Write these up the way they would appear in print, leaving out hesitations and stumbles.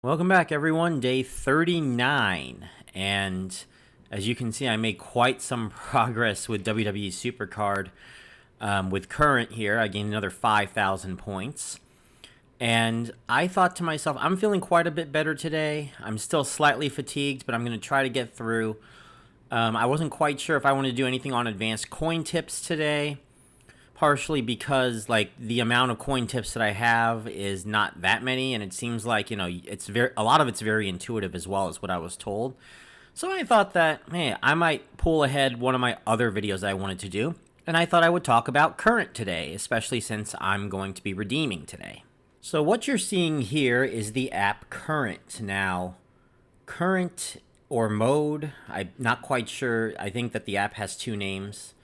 Welcome back, everyone. Day 39. And as you can see, I made quite some progress with WWE Supercard. With current here, I gained another 5,000 points. And I thought to myself, I'm feeling quite a bit better today. I'm still slightly fatigued, but I'm going to try to get through. I wasn't quite sure if I wanted to do anything on advanced coin tips today. Partially because like the amount of coin tips that I have is not that many, and it seems like it's a lot of it's very intuitive as well as what I was told. So I thought that hey, I might pull ahead one of my other videos that I wanted to do, and I thought I would talk about current today, especially since I'm going to be redeeming today. So what you're seeing here is the app Current. Now, Current or Mode, I'm not quite sure. I think that the app has two names.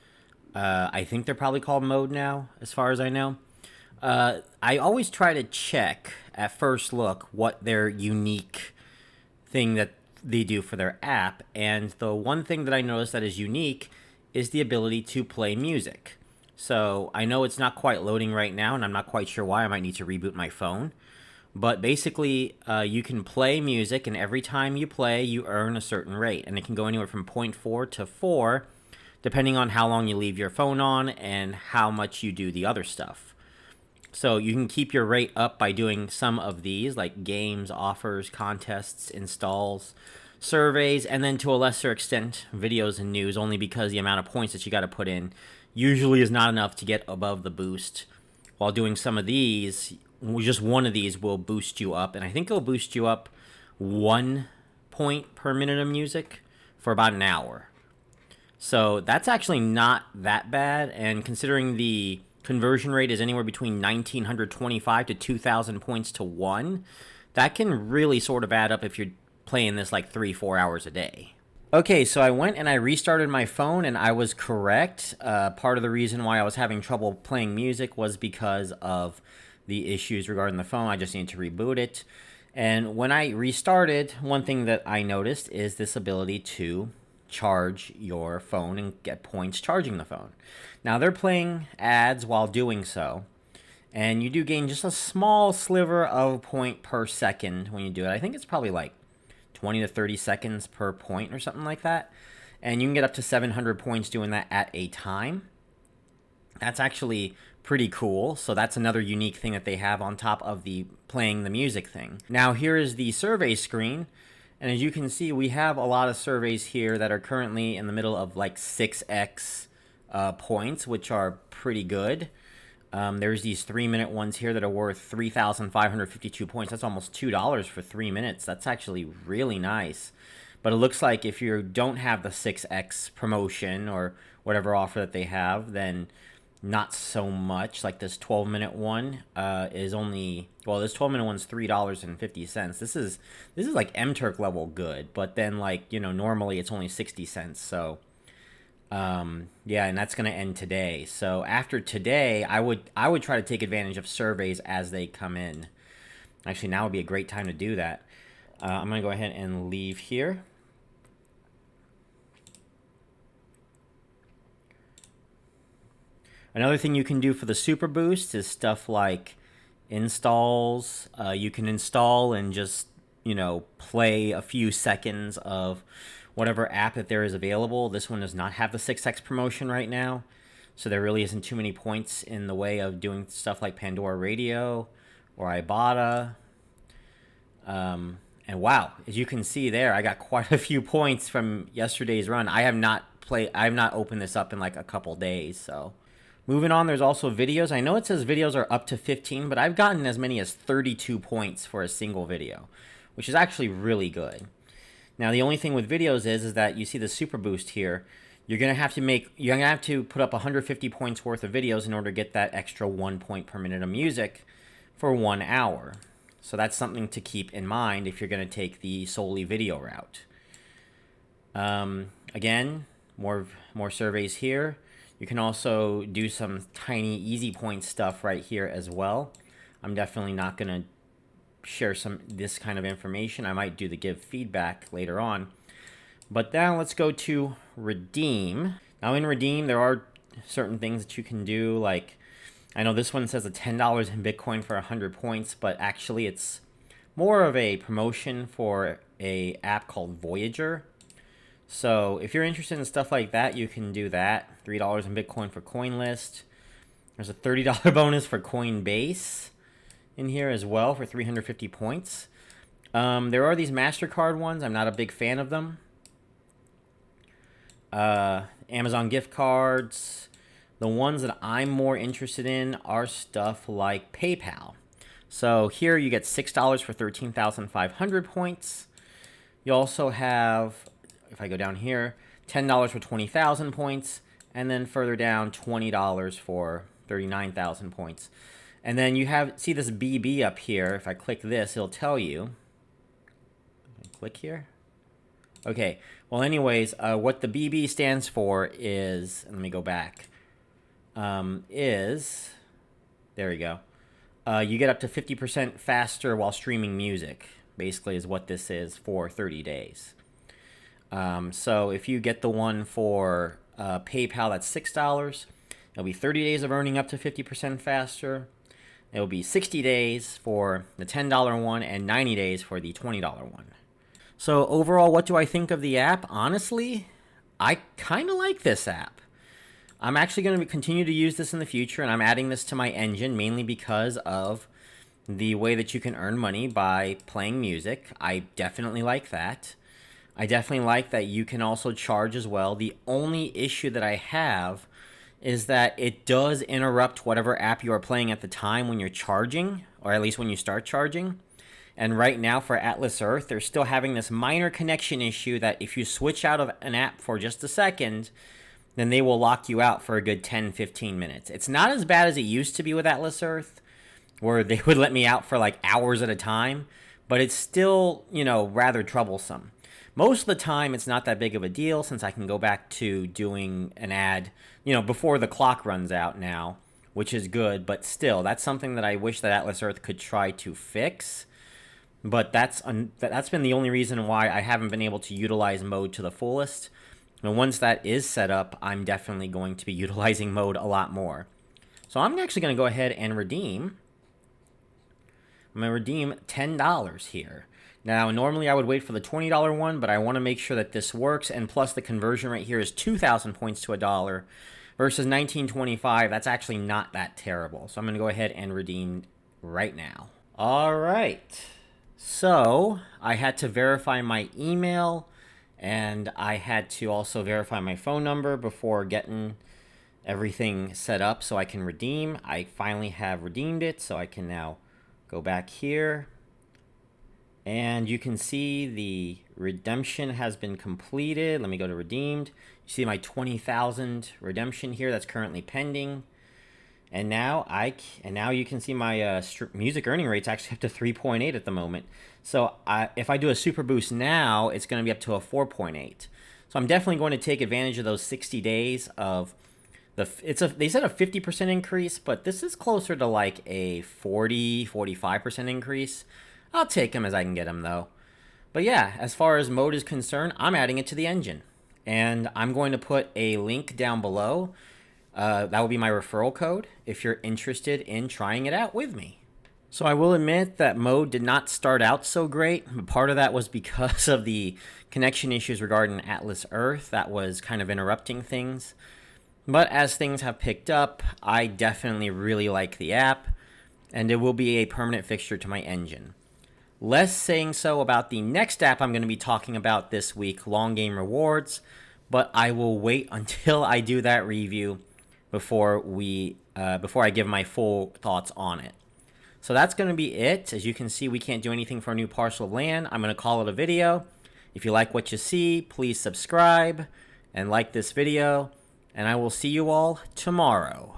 I think they're probably called Mode now, as far as I know. I always try to check at first look what their unique thing that they do for their app. And the one thing that I noticed that is unique is the ability to play music. So I know it's not quite loading right now, and I'm not quite sure why. I might need to reboot my phone. But basically, you can play music, and every time you play, you earn a certain rate. And it can go anywhere from 0.4 to 4, depending on how long you leave your phone on and how much you do the other stuff. So you can keep your rate up by doing some of these, like games, offers, contests, installs, surveys, and then to a lesser extent, videos and news, only because the amount of points that you got to put in usually is not enough to get above the boost. While doing some of these, just one of these will boost you up, and I think it'll boost you up 1 point per minute of music for about an hour. So that's actually not that bad, and considering the conversion rate is anywhere between 1,925 to 2,000 points to 1, that can really sort of add up if you're playing this like 3-4 hours a day. Okay, so I went and I restarted my phone, and I was correct. Part of the reason why I was having trouble playing music was because of the issues regarding the phone. I just needed to reboot it. And when I restarted, one thing that I noticed is this ability to charge your phone and get points charging the phone. Now they're playing ads while doing so, and you do gain just a small sliver of point per second when you do it. I think it's probably like 20 to 30 seconds per point or something like that, and you can get up to 700 points doing that at a time. That's actually pretty cool. So that's another unique thing that they have on top of the playing the music thing. Now here is the survey screen. And as you can see, we have a lot of surveys here that are currently in the middle of like 6x points, which are pretty good. There's these 3-minute ones here that are worth 3,552 points. That's almost $2 for 3 minutes. That's actually really nice. But it looks like if you don't have the 6x promotion or whatever offer that they have, then not so much. Like this 12-minute one is only, well, this 12-minute one's $3.50. This is like MTurk level good, but then like, normally it's only 60 cents. So yeah, and that's going to end today. So after today, I would try to take advantage of surveys as they come in. Actually, now would be a great time to do that. I'm going to go ahead and leave here. Another thing you can do for the Super Boost is stuff like installs. You can install and just, play a few seconds of whatever app that there is available. This one does not have the 6x promotion right now, so there really isn't too many points in the way of doing stuff like Pandora Radio or Ibotta. And wow, as you can see there, I got quite a few points from yesterday's run. I have not opened this up in like a couple days, so. Moving on, there's also videos. I know it says videos are up to 15, but I've gotten as many as 32 points for a single video, which is actually really good. Now, the only thing with videos is that you see the Super Boost here. You're gonna have to put up 150 points worth of videos in order to get that extra 1 point per minute of music for 1 hour. So that's something to keep in mind if you're gonna take the solely video route. Again, more surveys here. You can also do some tiny easy point stuff right here as well. I'm definitely not going to share this kind of information. I might do the give feedback later on. But now let's go to redeem. Now in redeem, there are certain things that you can do. Like, I know this one says $10 in Bitcoin for 100 points, but actually it's more of a promotion for a app called Voyager. So if you're interested in stuff like that, you can do that. $3 in Bitcoin for CoinList. There's a $30 bonus for Coinbase in here as well for 350 points. There are these MasterCard ones. I'm not a big fan of them. Amazon gift cards. The ones that I'm more interested in are stuff like PayPal. So here you get $6 for 13,500 points. You also have, if I go down here, $10 for 20,000 points, and then further down, $20 for 39,000 points. And then you have, see this BB up here. If I click this, it'll tell you. Click here. Okay. Well, anyways, what the BB stands for is, let me go back, there we go. You get up to 50% faster while streaming music, basically is what this is for 30 days. So if you get the one for PayPal, that's $6. It'll be 30 days of earning up to 50% faster. It'll be 60 days for the $10 one and 90 days for the $20 one. So overall, what do I think of the app? Honestly, I kind of like this app. I'm actually going to continue to use this in the future, and I'm adding this to my engine mainly because of the way that you can earn money by playing music. I definitely like that. I definitely like that you can also charge as well. The only issue that I have is that it does interrupt whatever app you are playing at the time when you're charging, or at least when you start charging. And right now for Atlas Earth, they're still having this minor connection issue that if you switch out of an app for just a second, then they will lock you out for a good 10-15 minutes. It's not as bad as it used to be with Atlas Earth, where they would let me out for like hours at a time, but it's still, rather troublesome. Most of the time, it's not that big of a deal since I can go back to doing an ad, before the clock runs out now, which is good, but still, that's something that I wish that Atlas Earth could try to fix. But that's been the only reason why I haven't been able to utilize mode to the fullest. And once that is set up, I'm definitely going to be utilizing mode a lot more. So I'm actually going to go ahead and redeem. I'm going to redeem $10 here. Now, normally I would wait for the $20 one, but I want to make sure that this works. And plus, the conversion rate here is 2,000 points to $1 versus 1925. That's actually not that terrible. So I'm going to go ahead and redeem right now. All right. So I had to verify my email, and I had to also verify my phone number before getting everything set up so I can redeem. I finally have redeemed it, so I can now go back here. And you can see the redemption has been completed. Let me go to redeemed. You see my 20,000 redemption here that's currently pending. And now you can see my music earning rate's actually up to 3.8 at the moment. So if I do a super boost now, it's going to be up to a 4.8. So I'm definitely going to take advantage of those 60 days of they said a 50% increase, but this is closer to like a 45% increase. I'll take them as I can get them though. But yeah, as far as mode is concerned, I'm adding it to the engine, and I'm going to put a link down below. That will be my referral code if you're interested in trying it out with me. So I will admit that mode did not start out so great, but part of that was because of the connection issues regarding Atlas Earth that was kind of interrupting things. But as things have picked up, I definitely really like the app, and it will be a permanent fixture to my engine. Less saying so about the next app I'm going to be talking about this week, Long Game Rewards, but I will wait until I do that review before I give my full thoughts on it. So that's going to be it. As you can see, we can't do anything for a new parcel of land. I'm going to call it a video. If you like what you see, please subscribe and like this video, and I will see you all tomorrow.